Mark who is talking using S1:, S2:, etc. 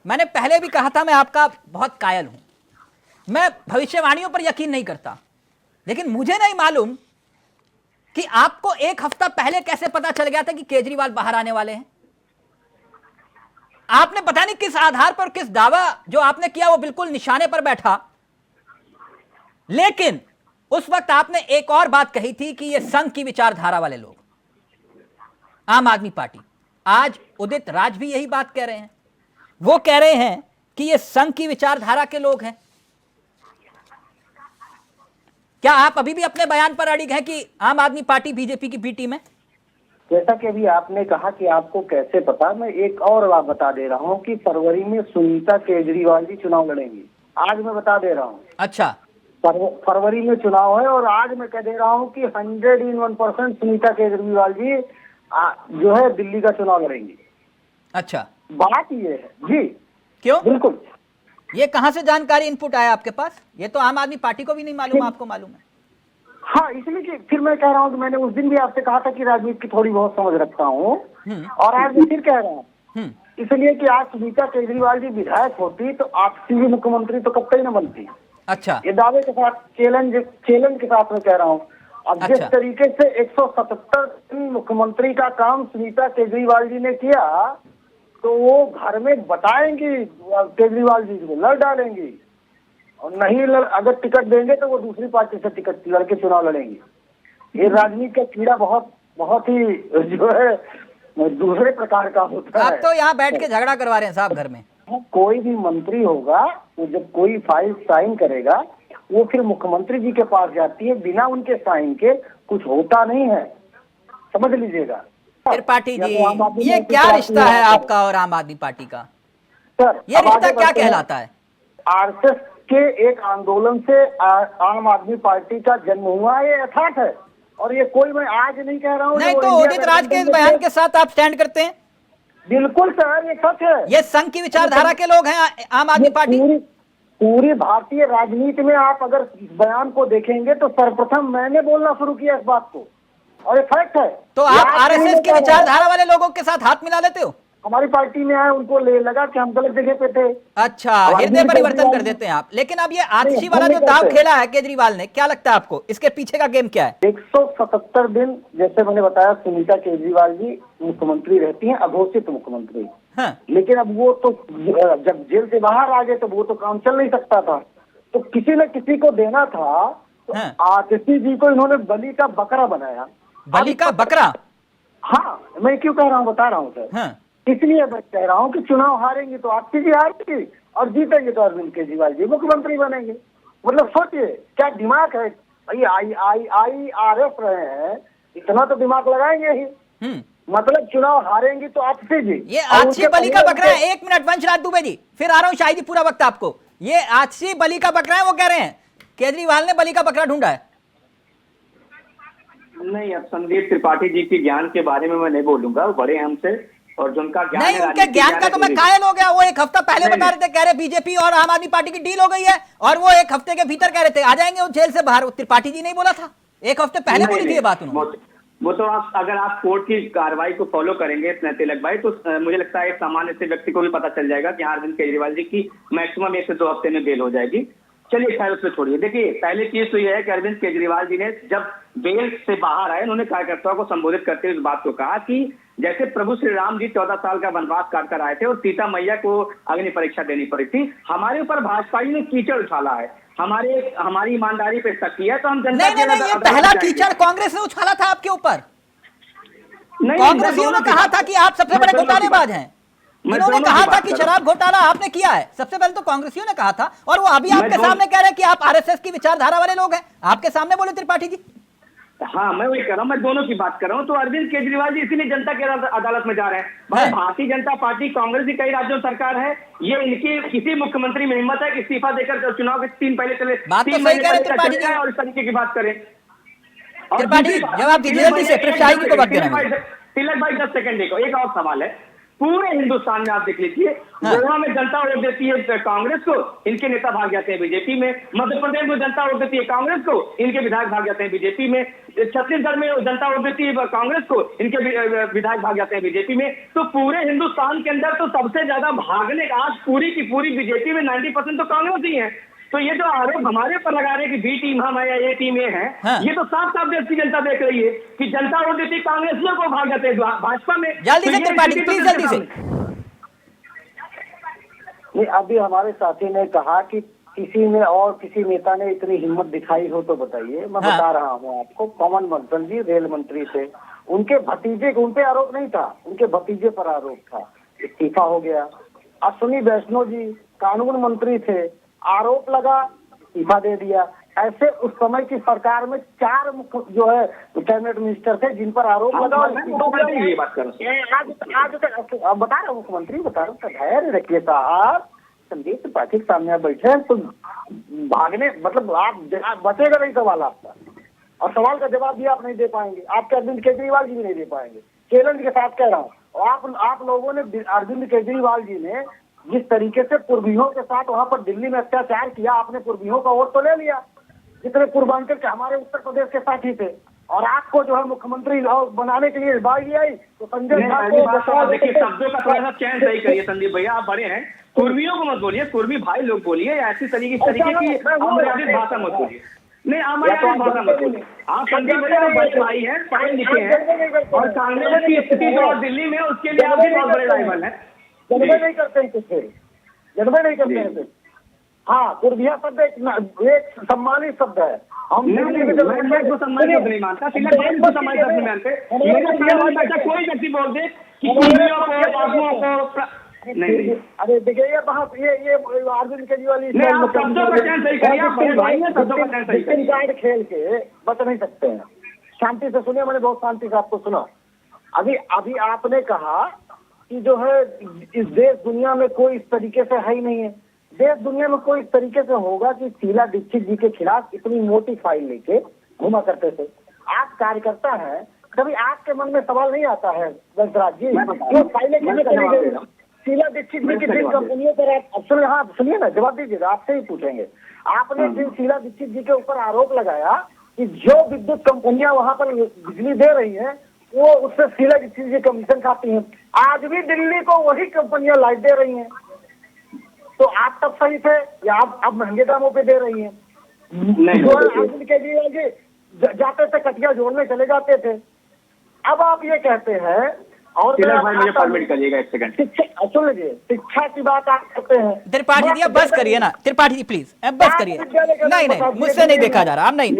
S1: मैंने पहले भी कहा था मैं आपका बहुत कायल हूं। मैं भविष्यवाणियों पर यकीन नहीं करता, लेकिन मुझे नहीं मालूम कि आपको एक हफ्ता पहले कैसे पता चल गया था कि केजरीवाल बाहर आने वाले हैं। आपने पता नहीं किस आधार पर, किस दावा जो आपने किया वो बिल्कुल निशाने पर बैठा, लेकिन उस वक्त आपने एक और बात कही थी कि ये संघ की विचारधारा वाले लोग, आम आदमी पार्टी। आज उदित राज भी यही बात कह रहे हैं। वो कह रहे हैं कि ये संघ की विचारधारा के लोग हैं। क्या आप अभी भी अपने बयान पर अड़िग हैं कि आम आदमी पार्टी बीजेपी की बी टीम है?
S2: जैसा कि अभी आपने कहा कि आपको कैसे पता, मैं एक और बात बता दे रहा हूं कि फरवरी में सुनीता केजरीवाल जी चुनाव लड़ेंगी। आज मैं बता दे रहा हूं।
S1: अच्छा,
S2: फरवरी में चुनाव है और आज मैं कह दे रहा हूं कि 101% सुनीता केजरीवाल जी जो है दिल्ली का चुनाव लड़ेंगी।
S1: अच्छा,
S2: बात ये है जी।
S1: क्यों?
S2: बिल्कुल।
S1: ये कहां से जानकारी इनपुट आया आपके पास? ये तो आम आदमी पार्टी को भी नहीं मालूम, आपको मालूम है?
S2: हाँ, इसलिए कि फिर मैं कह रहा हूँ कि मैंने उस दिन भी आपसे कहा था कि राजनीति की थोड़ी बहुत समझ रखता हूँ, और आज मैं फिर कह रहा हूँ इसलिए कि आज सुनीता केजरीवाल जी विधायक होती तो आपसी भी मुख्यमंत्री तो कब तक न बनती।
S1: अच्छा,
S2: ये दावे के साथ, चैलेंज के साथ मैं कह रहा हूँ। अब जिस तरीके से 177 मुख्यमंत्री का काम सुनीता केजरीवाल जी ने किया, तो वो घर में बताएंगी केजरीवाल जी को, लड़ डालेंगी, और नहीं अगर टिकट देंगे तो वो दूसरी पार्टी से टिकट लड़के चुनाव लड़ेंगे। ये राजनीति का कीड़ा बहुत ही जो है दूसरे प्रकार का होता है।
S1: आप तो यहाँ बैठ के झगड़ा करवा रहे हैं साहब घर में।
S2: कोई भी मंत्री होगा, वो जब कोई फाइल साइन करेगा, वो फिर मुख्यमंत्री जी के पास जाती है, बिना उनके साइन के कुछ होता नहीं है, समझ लीजिएगा।
S1: त्रिपाठी जी, ये क्या रिश्ता है आपका और आम आदमी पार्टी का?
S2: सर,
S1: ये रिश्ता क्या कहलाता है?
S2: आरएसएस के एक आंदोलन से आम आदमी पार्टी का जन्म हुआ, ये यथार्थ है। और ये कोई, मैं आज नहीं कह रहा हूँ।
S1: नहीं तो उदित राज के इस बयान के साथ आप स्टैंड करते हैं?
S2: बिल्कुल सर, ये सच है।
S1: ये संघ की विचारधारा के लोग हैं आम आदमी पार्टी?
S2: पूरी भारतीय राजनीति में आप अगर इस बयान को देखेंगे तो सर्वप्रथम मैंने बोलना शुरू किया इस बात को, और ये फैक्ट है।
S1: तो आप आरएसएस की विचारधारा वाले लोगों के साथ हाथ मिला लेते हो?
S2: हमारी पार्टी में आए, उनको लगा कि हम गलत जगह पे थे।
S1: अच्छा, हृदय परिवर्तन कर देते हैं आप। लेकिन अब ये आतिशी वाला जो दांव खेला है केजरीवाल ने, क्या लगता है आपको इसके पीछे का गेम क्या है?
S2: 177 दिन, जैसे मैंने बताया, सुनीता केजरीवाल जी मुख्यमंत्री रहती हैं, अघोषित मुख्यमंत्री।
S1: हाँ।
S2: लेकिन अब वो तो जब जेल से बाहर आ गए तो वो तो काम चल नहीं सकता था, तो किसी न किसी को देना था। तो
S1: हाँ।
S2: आतिशी जी को इन्होंने बलि का बकरा बनाया।
S1: बलि का बकरा?
S2: हाँ, मैं क्यों कह रहा हूँ बता रहा हूँ सर।
S1: हाँ।
S2: इसलिए मैं कह रहा हूँ कि चुनाव हारेंगे तो आतिशी जी हारेंगे, और जीतेंगे तो अरविंद केजरीवाल जी मुख्यमंत्री बनेंगे। मतलब सोचिए क्या दिमाग है भाई। IRS रहे हैं, इतना तो दिमाग लगाएंगे ही। मतलब चुनाव हारेंगे तो आतिशी जी।
S1: ये आतिशी बलि का बकरा है। 1 मिनट वंशराज दुबे जी, फिर आ रहा हूँ शायद ही पूरा वक्त आपको। ये आतिशी बलि का बकरा है, वो कह रहे हैं केजरीवाल ने बलि का बकरा ढूंढा है।
S3: नहीं, अब संदीप त्रिपाठी जी के ज्ञान के बारे में मैं नहीं बोलूंगा, वो बड़े हमसे, और जो उनका ज्ञान
S1: नहीं, उनके ज्ञान का तो मैं कायल हो गया। वो एक हफ्ता पहले बता रहे थे, कह रहे बीजेपी और आम आदमी पार्टी की डील हो गई है, और वो एक हफ्ते के भीतर कह रहे थे आ जाएंगे वो जेल से बाहर। त्रिपाठी जी नहीं बोला था? एक हफ्ते पहले बोली थी ये बात उन्होंने।
S3: वो तो आप, अगर आप कोर्ट की कार्रवाई को फॉलो करेंगे तिलक भाई, तो मुझे लगता है एक सामान्य से व्यक्ति को भी पता चल जाएगा कि अरविंद केजरीवाल जी की मैक्सिमम 1 से 2 हफ्ते में बेल हो जाएगी। चलिए खैर उसको छोड़िए। देखिए, पहले चीज तो यह है कि अरविंद केजरीवाल जी ने जब बेल से बाहर आए, उन्होंने कार्यकर्ताओं को संबोधित करते हुए इस बात को कहा कि जैसे प्रभु श्री राम जी 14 साल का वनवास काट कर आए थे और सीता मैया को अग्नि परीक्षा देनी पड़ी थी, हमारे ऊपर भाजपा ने कीचड़ उछाला है, हमारी ईमानदारी पे शक किया, तो हम जनता
S1: नहीं, ये पहला कीचड़ कांग्रेस ने उछाला था आपके ऊपर। कांग्रेसियों ने कहा था कि आप सबसे बड़े घोटालेबाज हैं। इन्होंने कहा था कि शराब घोटाला आपने किया है। सबसे पहले तो कांग्रेसियों ने कहा था, और वो अभी आपके सामने कह रहे हैं कि आप आरएसएस की विचारधारा वाले लोग हैं। आपके सामने बोले त्रिपाठी जी।
S3: हाँ, मैं वही कर रहा हूँ, मैं दोनों की बात कर रहा हूँ। तो अरविंद केजरीवाल जी इसीलिए जनता की अदालत में जा रहे हैं। भारतीय जनता पार्टी, कांग्रेस की कई राज्यों में सरकार है, ये इनकी किसी मुख्यमंत्री में हिम्मत है कि इस्तीफा देकर चुनाव के 3 पहले चले,
S1: बात तो सही कह रहे त्रिपाठी जी,
S3: और इस तरीके की बात करें।
S1: त्रिपाठी जवाब दीजिए जल्दी से, फिर शाही की को बात करेंगे।
S3: तिलक भाई 10 सेकंड देखो, एक और सवाल है। पूरे हिंदुस्तान में आप देख लीजिए। गोवा में जनता वोट देती है कांग्रेस को, इनके नेता भाग जाते हैं बीजेपी में। मध्य प्रदेश में जनता वोट देती है कांग्रेस को, इनके विधायक भाग जाते हैं बीजेपी में। छत्तीसगढ़ में जनता वोट देती है कांग्रेस को, इनके विधायक भाग जाते हैं बीजेपी में। तो पूरे हिंदुस्तान के अंदर तो सबसे ज्यादा भागने का आज पूरी की पूरी बीजेपी में 90% तो कांग्रेस ही है। तो ये जो आरोप हमारे पर लगा रहे कि बी टीम हम है या ए टीम ए है, ये तो साफ साफ देश की जनता देख रही है कि जनता वोट देती कांग्रेसियों को भाग जाते हैं भाजपा में।
S1: जल्दी से त्रिपाठी प्लीज, जल्दी से।
S2: नहीं, अभी हमारे साथी ने कहा कि किसी ने और किसी नेता ने इतनी हिम्मत दिखाई हो तो बताइए। मैं बता रहा हूँ आपको, पवन मंथन जी रेल मंत्री थे, उनके भतीजे, उन पे आरोप नहीं था, उनके भतीजे पर आरोप था, इस्तीफा हो गया। अश्विनी वैष्णव जी कानून मंत्री थे, आरोप लगा, इस्तीफा दे दिया। ऐसे उस समय की सरकार में 4 जो है कैबिनेट मिनिस्टर थे जिन पर आरोप लगा। आज अब बता रहा हूँ, मुख्यमंत्री बता रहा हूँ, धैर्य रखिए साहब। संदीप त्रिपाठी के सामने आप बैठे हैं तो भागने मतलब आप बचेगा नहीं सवाल आपका, और सवाल का जवाब भी आप नहीं दे पाएंगे। आपके अरविंद केजरीवाल जी भी नहीं दे पाएंगे। चैलेंज के साथ कह रहा हूँ। और आप लोगों ने, अरविंद केजरीवाल जी ने जिस तरीके से पूर्वियों के साथ वहां पर दिल्ली में अत्याचार किया, आपने पूर्वियों का वोट तो ले लिया, जितने पूर्वांचल के हमारे उत्तर प्रदेश के साथी थे, और आपको जो है मुख्यमंत्री बनाने के लिए बागी आई तो संजय झा को
S3: देखिए शब्दों का थोड़ा सा चयन सही करिए संदीप भैया, आप बड़े हैं। कुर्मियों को मत बोलिए, कुर्मी भाई लोग बोलिए, ऐसी तरीके की अमर्यादित भाषा मत बोलिए। नहीं, अमर्यादित भाषा मत बोलिए। आप संदीप भैया बड़े भाई हैं, पढ़े लिखे हैं, और कांग्रेस की स्थिति जो दिल्ली में उसके लिए आप भी बहुत बड़े राइवल हैं।
S2: जनवे नहीं करते हैं कुछ, जनवे नहीं करते हैं। हाँ, कुर्मिया शब्द एक सम्मानित शब्द है। हम
S3: को सम्मानित नहीं मानता, सम्मानित नहीं मानते। कोई व्यक्ति बोल दे कि कुर्मियों को नहीं।
S2: अरे देखिए ये अरविंद केजरीवाल कार्ड खेल के बच नहीं सकते हैं। शांति से सुनिए, मैंने बहुत शांति से आपको सुना। अभी आपने कहा कि जो है इस देश दुनिया में कोई इस तरीके से है ही नहीं है। देश दुनिया में कोई इस तरीके से होगा कि शीला दीक्षित जी के खिलाफ इतनी मोटी फाइल लेके घुमा करते थे। आप कार्यकर्ता हैं, कभी आपके मन में सवाल नहीं आता है वंशराज जी वो फाइलें कैसे करी गई? शीला दीक्षित जी की जिन कंपनियों पर आप सुनिए, हाँ सुनिए ना, जवाब दीजिएगा, आपसे ही पूछेंगे। आपने जिन शीला दीक्षित जी के ऊपर आरोप लगाया कि जो विद्युत कंपनियां वहां पर बिजली दे रही हैं वो उससे शीला दीक्षित जी कमीशन खाती हैं, आज भी दिल्ली को वही कंपनियां लाइट दे रही हैं। तो आप तब सही थे या आप अब महंगे दामों पे दे रही हैं? अरविंद केजरीवाल जी जाते थे कटिया जोड़ने चले जाते थे, अब आप ये कहते हैं। और
S3: भाई मुझे परमिट करिएगा एक सेकंड।
S2: सुन लीजिए, शिक्षा की बात आप करते हैं।
S1: त्रिपाठी जी अब बस करिए ना, त्रिपाठी जी प्लीज अब बस करिए। नहीं, मुझसे नहीं देखा जा रहा। आप नहीं,